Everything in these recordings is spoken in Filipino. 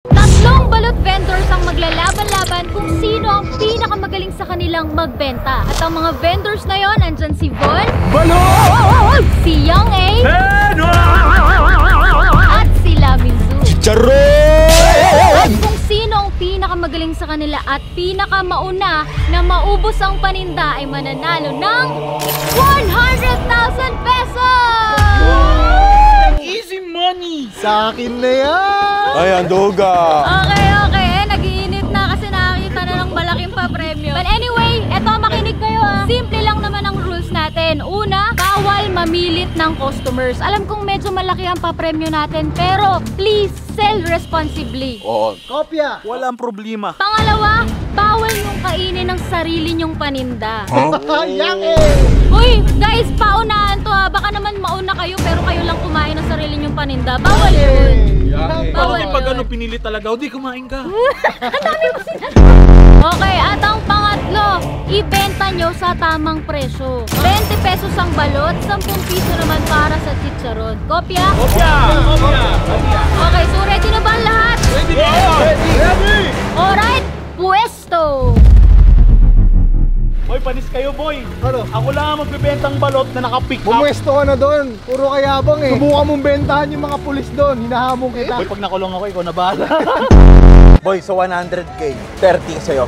Tatlong balot vendors ang maglalaban-laban kung sino ang pinakamagaling sa kanilang magbenta. At ang mga vendors na yon, andyan si Von, Balot! si Young A, at si Laminzu. Charon! Kung sino ang pinakamagaling sa kanila at pinakamauna na maubos ang paninda ay mananalo ng 100,000 pesos! Easy money! Sa akin na yan! Ay, anduga! Okay. Nag-iinit na kasi nakakita na ng malaking pa-premyo. But anyway, eto makinig kayo ha. Simple lang naman ang rules natin. Una, bawal mamilit ng customers. Alam kong medyo malaki ang pa-premyo natin, pero please sell responsibly. Oo. Kopya! Walang problema. Pangalawa, bawal nyong kainin ng sarili nyong paninda. Yang eh! Uy, guys, paunahan to ha. Baka naman mauna kayo pero kayo lang kumain ng sarili nyong paninda. Bawal yun. Bawal Pag ano yun. pinili talaga, hindi kumain ka. Okay, at ang pangatlo, ibenta nyo sa tamang presyo. 20 pesos ang balot, 10 piso naman para sa chicharon. Kopya? Kopya! Okay, so ready na ba ang lahat? Ready ba? Ready! Alright, puesto! Boy, panis kayo boy. Ano? Ako lang ang magbibentang balot na naka-pick up. Bumwesto ka na doon. Puro kayabang eh. Subukan mong bentahan yung mga pulis doon. Hinahamon kita. Boy, pag nakulong ako, ikaw na bahala. Boy, so 100k. 30 sa'yo.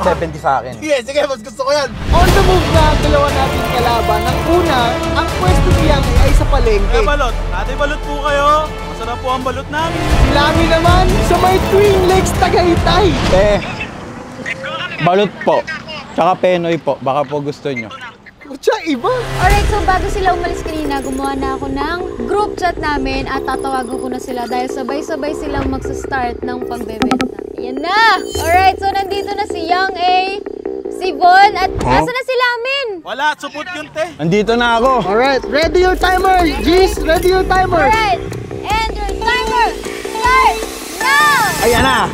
70 sa akin. Sige, mas gusto ko yan. On the move na ang dalawa natin kalaban. Ang una, ang pwesto niya ay sa palengke. Kaya balot, ate balot po kayo. Masarap po ang balot namin. Si Lami naman sa may Twin Lakes Tagaytay. Balot po. Tsaka Penoy po. Baka po gusto nyo. Kutsa, iba. Alright, so bago sila umalis kanina, gumawa na ako ng group chat namin at tatawagan ko na sila dahil sabay-sabay silang magsa-start ng pagbebenta. Ayan na! Alright, so nandito na si Young A, si Von, at nasa na si Lamin? Wala, supot yun te. Andito na ako. Alright, ready your timer. Jeez, ready your timer. Alright, and your timer start now! Ayan na.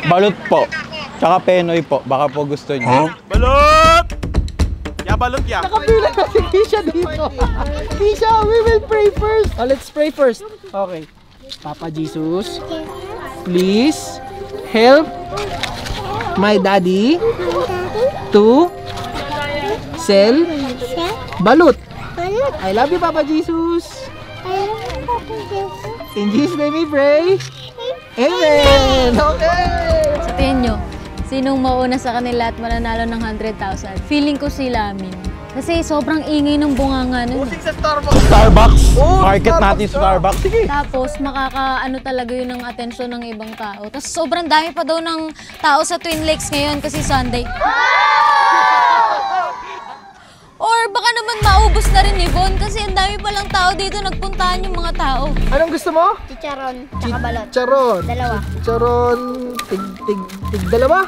Balot po. Tsaka Penoy po. Baka po gusto nyo. Balot! Ya balot ya. Nakapila na si Kisha dito. Kisha, we will pray first. Let's pray first. Okay. Papa Jesus, please help my daddy to sell balut. I love you, Papa Jesus. In Jesus' name we pray. Amen. Okay. Sabihin nyo, sinong mauna sa kanila at mananalo ng 100,000? Feeling ko si Lamin. Kasi sobrang ingay ng bunganga nun. Starbucks. Market natin Starbucks. Sige. Tapos makakaano talaga yun ng atensyon ng ibang tao. Tapos sobrang dami pa daw ng tao sa Twin Lakes ngayon kasi Sunday. Or baka naman maubos na rin ni Von kasi ang dami palang tao dito nagpuntahan yung mga tao. Anong gusto mo? Chicharon, tsaka balot. Charon. Dalawa. Charon, tig dalawa.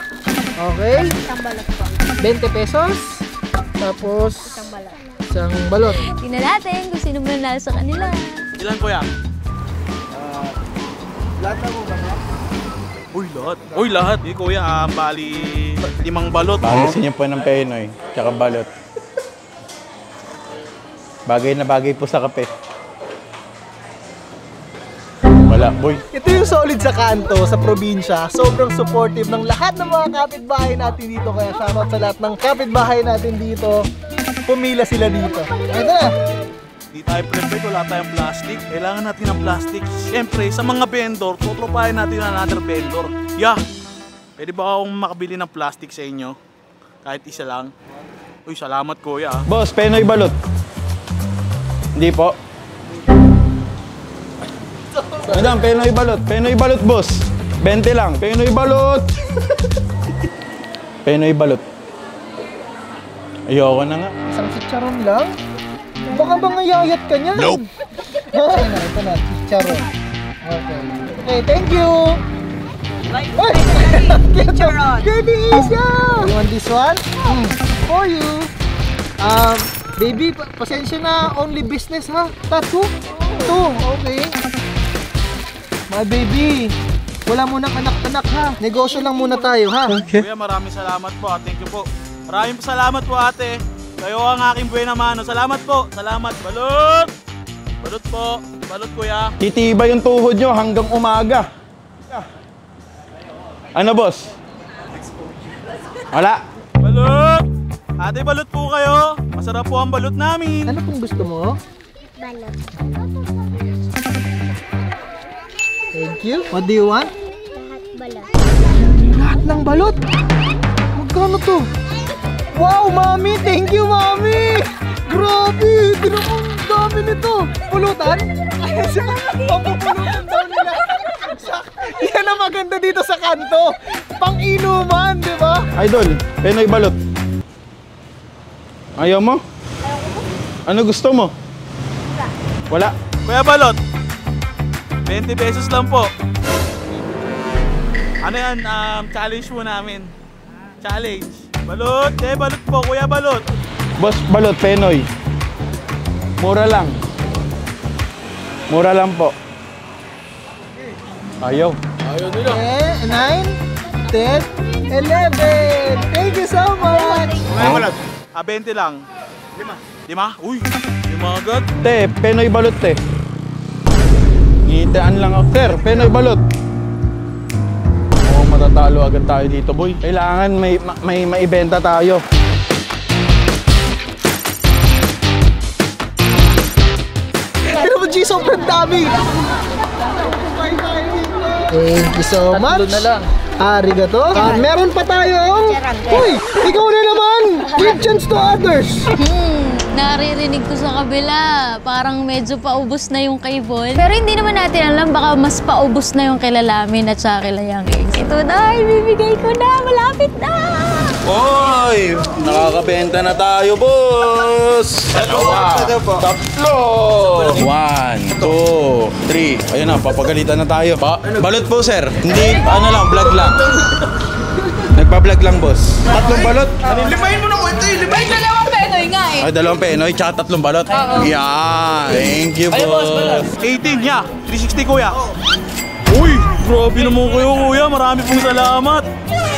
Okay. Isang balot po. 20 pesos. Tapos, Isang balot. isang balot. Tingnan natin kung sino mananalo sa kanila. Ilan kuya? Lahat na mo ba? Uy, lahat. Uy, lahat. Di kuya, bali 5 balot. Gusto nyo po ng Penoy. Tsaka balot. Bagay na bagay po sa kape. Wala, boy. Ito yung solid sa kanto, sa probinsya. Sobrang supportive ng lahat ng mga kapitbahay natin dito. Kaya shoutout sa lahat ng kapitbahay natin dito. Pumila sila dito. Ito na. Di tayo prepared, wala tayong plastic. Kailangan natin ng plastic. Siyempre, sa mga vendor, tutropahin natin another vendor. Yeah! Pwede ba akong makabili ng plastic sa inyo? Kahit isa lang. Uy, salamat kuya. Boss, Penoy balot. Hindi po. Madam, Penoy balot. Penoy balot, boss. 20 lang. Penoy balot. Penoy balot. Ayoko na nga. Isang chicharon lang? Baka bang ayayat ka niyan? Nope. Ito na, chicharon. Okay. Okay, thank you. Chicharon. Baby Isha! You want this one? For you. Baby, pasensya na. Only business ha? Tattoo? Ito, okay. My baby, wala munang anak-anak ha. Negosyo lang muna tayo ha. Kuya, maraming salamat po. Thank you po. Maraming salamat po ate. Kayo ang aking buhay naman. Salamat po. Salamat. Balot! Balot po. Balot, kuya. Titiba yung tuhod nyo hanggang umaga. Ano, boss? Wala. Balot! Ate, balot po kayo. Masarap po ang balot namin. Ano pong gusto mo? Balot. Thank you. What do you want? Lahat balot. Lahat ng balot? Magkano to? Wow, mami! Thank you, mami! Grabe! Tinapong dami nito! Pulutan? Ayan siya! Papupulutan daw nila! Yan ang maganda dito sa kanto! Pang-inuman, di ba? Idol, Penoy balot. Ayaw mo? Ano gusto mo? Wala. Kuya balot. 20 pesos lang po. Ano yan? Challenge po namin. Challenge. Balot. Balot po. Kuya balot. Boss, balot, Penoy. Mura lang. Mura lang po. Ayaw. 9, 10, 11! Thank you so much! Kuya balot. 20 lang. 5. 5? Uy. 5 agad. Te, Penoy balot, te. Ngitaan lang ako. Sir, Penoy balot. Oo, matatalo agad tayo dito, boy. Kailangan may maibenta tayo. Pero mo, G, sobrang dami! Thank you so much! Arigato! Meron pa tayo! Uy! Ikaw na naman! Give chance to others! Naririnig ko sa kabila, parang medyo paubos na yung kay Von. Pero hindi naman natin alam, baka mas paubos na yung kay Lalamin at saka kay Layang Eggs. Ito na, ibibigay ko na, malapit na! Oy! Nakakabenta na tayo, boss! Dalawa! Tatlo! 1, 2, 3. Ayun na, papagalitan na tayo. Balot po, sir. Hindi, ano lang, vlog lang. Nagpa-vlog lang, boss. Tatlong balot. Limahin mo na ko ito eh. Limahin na lang. Penoy nga eh. Ay, 2 Penoy, tsaka 3 balot. Yan! Thank you, boss. 18 niya. 360 kuya. Uy! Grabe naman kayo kuya. Marami pong salamat.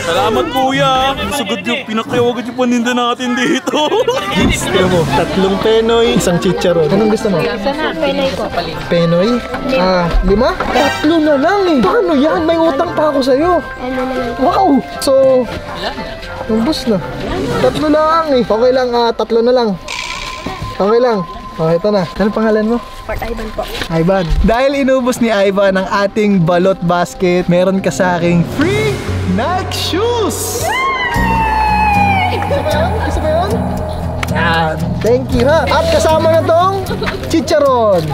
Salamat kuya. Sagad yung pinakayawagan yung paninda natin dito. Gusto mo, 3 Penoy, 1 chicharon. Anong gusto mo? Sana, Penoy ko. Penoy? 5? 3 na lang eh. Paano yan? May utang pa ako sa'yo. Ano na lang. Wow! So, ubos na. 3 lang eh. Okay lang, 3 na lang. Okay lang. Okay, ito na. Ano pangalan mo? Port Ivan po. Ivan. Dahil inubos ni Ivan ang ating balot basket, meron ka sa aking free Nike shoes! Gusto ba yun? Yan. Thank you ha. At kasama na tong chicharon.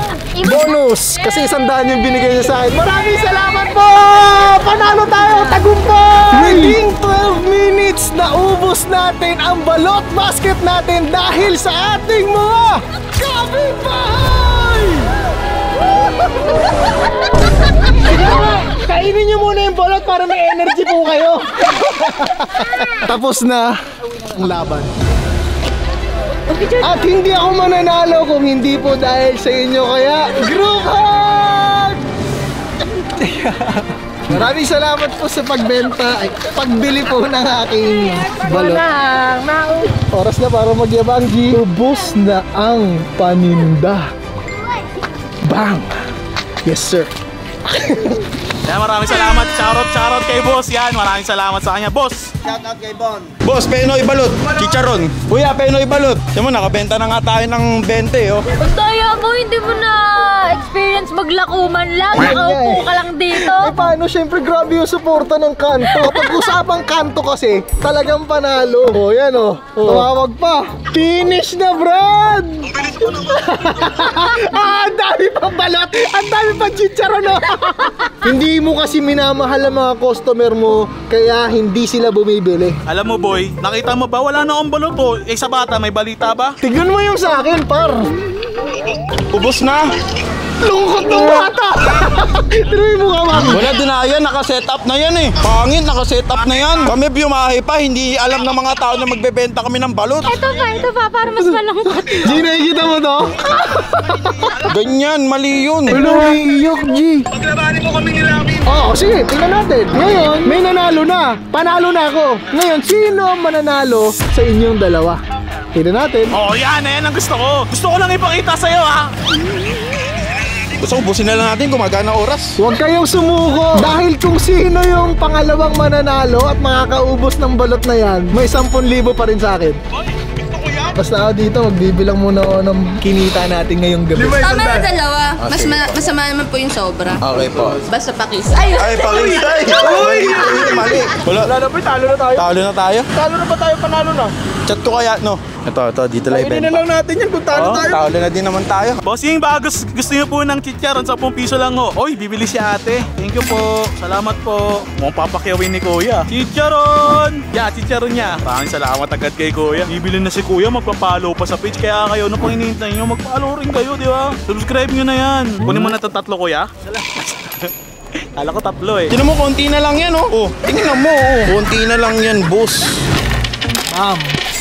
Bonus. Kasi 100 yung binigay niya sa akin. Maraming salamat po! Panalo tayo! Tagumpay! Within 12 minutes naubos natin ang balot basket natin dahil sa ating mga kapitbahay! Kainin niyo muna yung balot para may energy po kayo. Tapos na ang laban. At hindi ako mananalo kung hindi po dahil sa inyo, kaya group hug! Maraming salamat po sa pagbenta, pagbili po ng aking balot. Oras na para magyabang, G. Ubus na ang paninda. Bang! Yes, sir. Yan, maraming salamat. Shoutout kay boss. Yan, maraming salamat sa kanya. Boss! Shoutout kay Bon. Boss, Penoy balot. Chicharon. Kuya, Penoy balot. Yan mo, nakabenta na nga tayo ng 20, oh. Ang daya mo, hindi mo na experience maglakuman lang. Nakaupo ka lang dito. Eh paano, syempre grabe yung suporta ng kanto. Kapag usapang kanto kasi, talagang panalo. O yan o, tumawag pa. Finish na, Brad! Ang dami pang balot! Ang dami pang chicharon, no? Hindi mo kasi minamahal ang mga customer mo, kaya hindi sila bumibili. Alam mo boy, nakita mo ba wala na akong balot oh. Eh sa bata may balita ba? Tignan mo yung sa akin, par. Ubos na. Lungkot ng bata! Tinuloy mo ka, mami. Wala dinaya, naka-set up na yan eh. Pangit, naka-set up na yan. Kami biumahe pa, hindi alam ng mga tao na magbebenta kami ng balot. Ito pa, para mas malungkot. G, nakikita mo to? Ganyan, mali yun. Ano, iiyok, G? Paglabanin mo kami nilamin. Oo, sige, tingnan natin. Ngayon, may nanalo na. Panalo na ako. Ngayon, sino mananalo sa inyong dalawa? Tingnan natin. Oh yan ang gusto ko. Gusto ko lang ipakita sa'yo ha. Gusto ko busin na lang natin gumagana oras. Huwag kayong sumuko. Dahil kung sino yung pangalawang mananalo at makakaubos ng balot na yan, may 10,000 pa rin sa akin. Basta ako dito, magbibilang muna ako ng kinita natin ngayong gabi. Tama na dalawa. Masama naman po yung sobra. Okay po. Basta pakis. Ay! Ay, pakisay! Uy! Mali. Wala na po, talo na tayo. Talo na tayo? Talo na ba tayo? Panalo na? Chat ko kaya, no? Ito, dito lang Kainin na lang natin yan kung talo tayo. Talo na din naman tayo. Bossing, baka gusto nyo po ng chicharon, 10 piso lang ho. Oy, bibili si ate. Thank you po. Salamat po. Mukhang papakyawin ni Kuya. Chicharon! Yeah, chicharon niya. Maraming salamat agad kay Kuya. Bibili na si Kuya, magpa-follow pa sa page. Kaya kayo, ano pang hinihintay nyo? Mag-follow rin kayo, di ba? Subscribe nyo na yan. Kunin mo na ito 3, Kuya. Kala ko 3 eh. Tingnan mo, konti na lang yan, oh. Oh, tingnan mo, oh. Konti na lang yan, boss.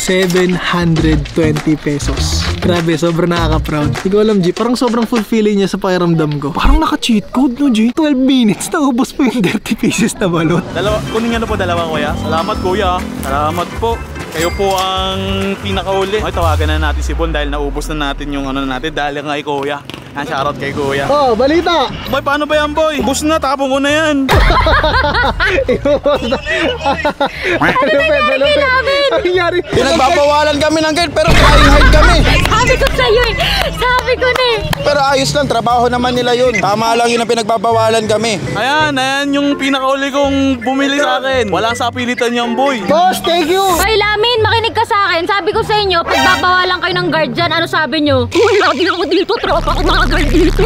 720 pesos. Grabe, sobrang nakaka-proud. Hindi ko alam, G. Parang sobrang fulfilling niya sa pakiramdam ko. Parang naka-cheat code, no, G? 12 minutes, naubos po yung 30 pieces na balot. Kunin nyo na po 2, Kuya. Salamat, Kuya. Salamat po. Kayo po ang pinakauli. Okay, tawagan na natin si Bon dahil naubos na natin yung ano natin dahil nga kay Kuya. Shoutout kay Kuya. Oh, balita! Boy, paano ba yan, boy? Ubus na, tapong ko na yan. Ano nangyari kay namin? Ano nangyari? Pinagbabawalan kami ng guard pero trying hard kami. Sabi ko sa'yo eh. Sabi ko na eh. Pero ayos lang, trabaho naman nila yun. Tama lang yun ang pinagbabawalan kami. Ayan yung pinakauli kong bumili sa akin. Walang sapilitan yan, boy. Boss, thank you! Hoy, Lamin, makinig ka sa akin. Sabi ko sa inyo, pagbabawalan kayo ng guard dyan, ano sabi nyo? Uy, lagi ako dito, tropa ko mga guard dito.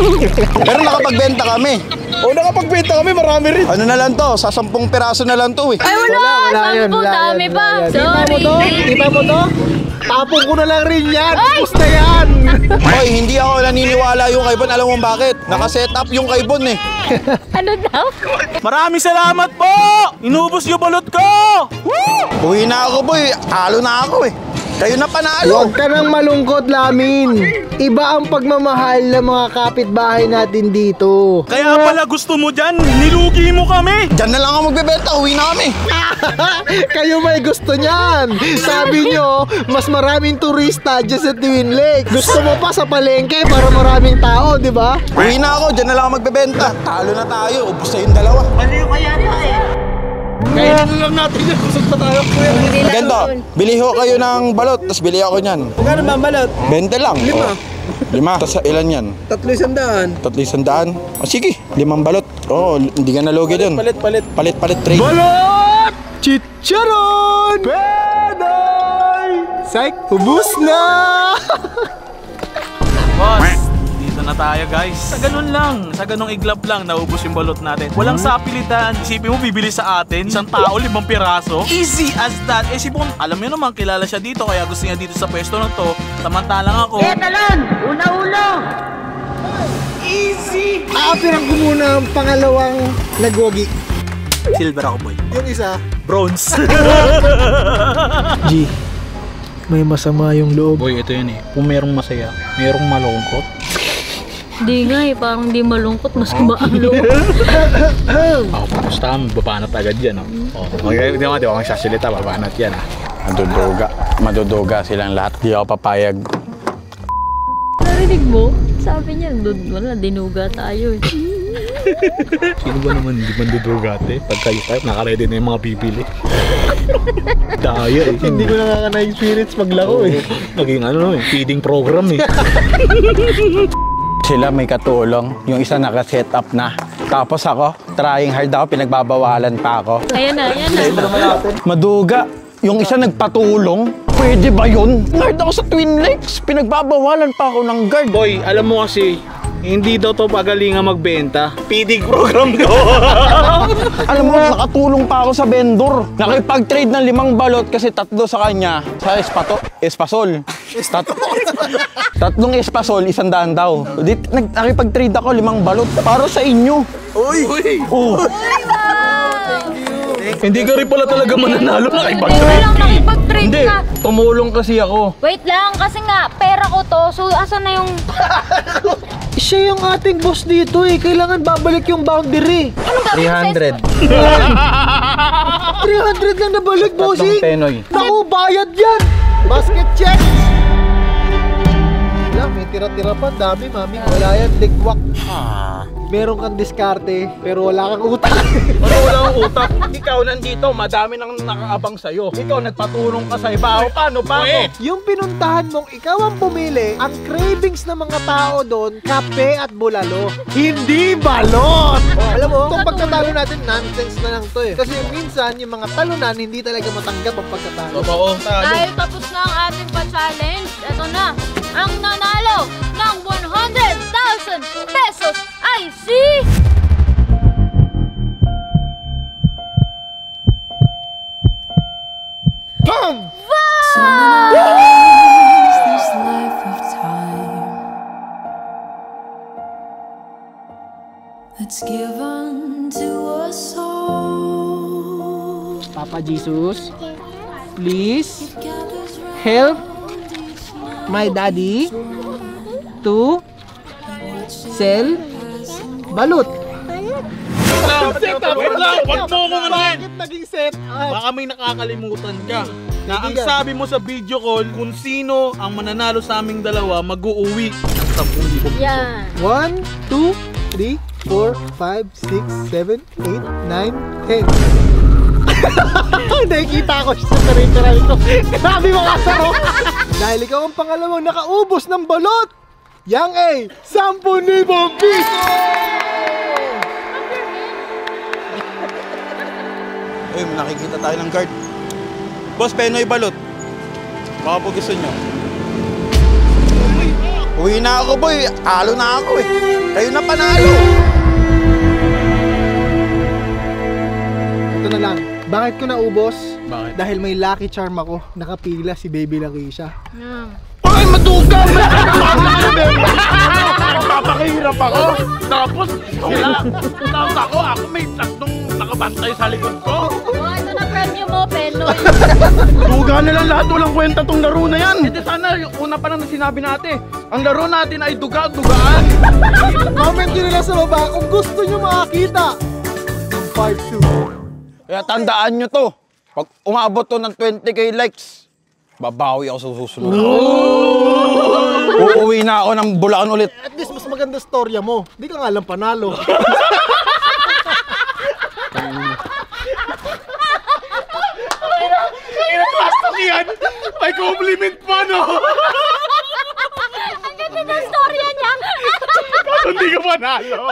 Pero nakapagbenta kami. Oh, nakapagbenta kami, marami rin. Ano na lang to? Sa 10 piraso na lang to eh. Ay, wala. yun, 10, dami pa. Sorry. Kita mo to? Tapong ko na lang rin yan. Ay! Basta yan. Hoy, hindi ako naniniwala yung kay Bon. Alam mo bakit? Nakaset up yung kay Bon eh. Ano daw? Maraming salamat po! Inubos yung balot ko! Woo! Uwi na ako, boy. Talo na ako eh. Kayo na panalo. Huwag ka nang malungkot, Lamin. Iba ang pagmamahal ng mga kapitbahay natin dito. Kaya pala gusto mo dyan, nilugi mo kami! Diyan na lang ako magbebenta. Uwi na kami. Kayo may gusto niyan. Sabi nyo, mas maraming turista dyan sa Twin Lakes. Gusto mo pa sa palengke para maraming tao, di ba? Uwi na ako. Diyan na lang ako magbebenta. Talo na tayo. Ubus na yung dalawa. Kainin na lang natin yan. Kusog pa tayo. Ganito. Bili ho kayo ng balot. Tapos bili ako niyan. Magkano ba balot? 20 lang. 5. Tapos ilan yan? 300. 300. O sige, 5 balot. Oo, hindi ka nalugi dun. Palit trade. Balot! Chicharon! Peday! Psych! Ubus na! Boss, dito na tayo guys. Sa ganun lang, sa ganung iglap lang, naubos yung balot natin. Walang sapilitan. Isipin mo, bibili sa atin, isang tao, 5 piraso. Easy as that. Eh si Bon, alam niyo naman, kilala siya dito, kaya gusto niya dito sa pwesto na to. Samantalang ako. Aapiran ko muna ang pangalawang nagwagi. Silver ako, boy. Yung isa. Bronze. G, may masama yung loob. Boy, ito yun eh. Kung merong masaya, merong malungkot. Hindi nga eh, parang di malungkot, mas kumaalo. Ako pupustahan, babanat agad yan. Di ba kang sasalita, babanat yan. Maduduga silang lahat. Di ako papayag. Narinig mo? Sabi niya, wala, dinuga tayo eh. Sino ba naman hindi mandudugate? Pag kayo tayo, nakaready na yung mga bibili. Daya eh. Hindi ko nakaka-experience maglaro eh. Naging feeding program eh. Sila may katulong. Yung isa naka-set up na. Tapos ako, trying hard ako, pinagbabawalan pa ako. Ayan na. Maduga. Yung isa nagpatulong. Pwede ba yun? Nard ako sa Twin Lakes. Pinagbabawalan pa ako ng guard. Boy, alam mo kasi, hindi daw to pagalingan magbenta. Feeding program to. Alam mo, nakatulong pa ako sa vendor. Nakipag-trade ng 5 balot kasi 3 sa kanya. Sa espasol. 3 espasol, 100 daw. Nakipag-trade ako 5 balot para sa inyo. Uy! Oh. Hindi ka rin pala talaga mananalo na Hindi lang nakipag-trade Hindi, ka. tumulong kasi ako. Wait lang, kasi nga, pera ko to. So, asan na yung... Siya yung ating boss dito eh. Kailangan babalik yung boundary. Anong gagawin 300 lang nabalik, bossing. Penoy. Naku, bayad yan. Basket check. Lang, may may tira-tira pa. Dami, mami. Wala yan, likwak. Meron kang diskarte, pero wala kang utak. Ano wala akong utak? Ikaw nandito, madami nang nakaabang sa'yo. Ikaw nagpatulong ka sa iba. O, paano ba ako? Yung pinuntahan mong ikaw ang pumili, ang cravings ng mga tao doon, kape at bulalo. Hindi balot! Alam mo, itong pagkatalo natin, nonsense na lang to eh. Kasi minsan, yung mga talunan, hindi talaga matanggap ang pagkatalo. Totoo. Dahil tapos na ang ating pa-challenge, eto na, ang nanalo ng 100,000 pesos ay si... BOOM! This life of time that's given to us all. Papa Jesus, please Gathers round help each night, my daddy to sell balut. Wait lang, wag mo kong anahin. Bakit naging set up? Baka may nakakalimutan ka. Na ang sabi mo sa video call, kung sino ang mananalo sa aming dalawa, mag-uuwi ng 10,000 pesos. Yan. 1, 2, 3, 4, 5, 6, 7, 8, 9, 10. Nakikita ko siya sa peripheral ko. Grabe mga saro. Dahil ikaw ang pangalawang nakaubos ng balot. Yang A, 10,000 piso! Uy, nakikita tayo ng guard. Boss, Penoy balot. Baka po gusto nyo. Uwi na ako, boy. Talo na ako eh. Kayo na panalo. Ito na lang. Bakit ko naubos? Bakit? Dahil may lucky charm ako. Nakapila si Baby Lakeisha. Ay, madugaw! Papakihirap ako. Tapos, ako may tatlong nakabantay sa likod ko. Oh, ito na premyo mo, Penoy. Duga na lang lahat, walang kwenta tong laro na yan. Ito sana, yung una pa lang na sinabi natin. Ang laro natin ay duga-dugaan. Comment nyo na lang sa baba kung gusto nyo makakita ng part 2. Kaya tandaan nyo to. Pag umabot to ng 20k likes, babawi ako sa susunod. Uuwi na ako ng Bulacan ulit. At least mas maganda storya mo. Di ka nga lang panalo. Plastic yan! May compliment pa, no? Ang ganda ng storya niya. Hindi ka panalo.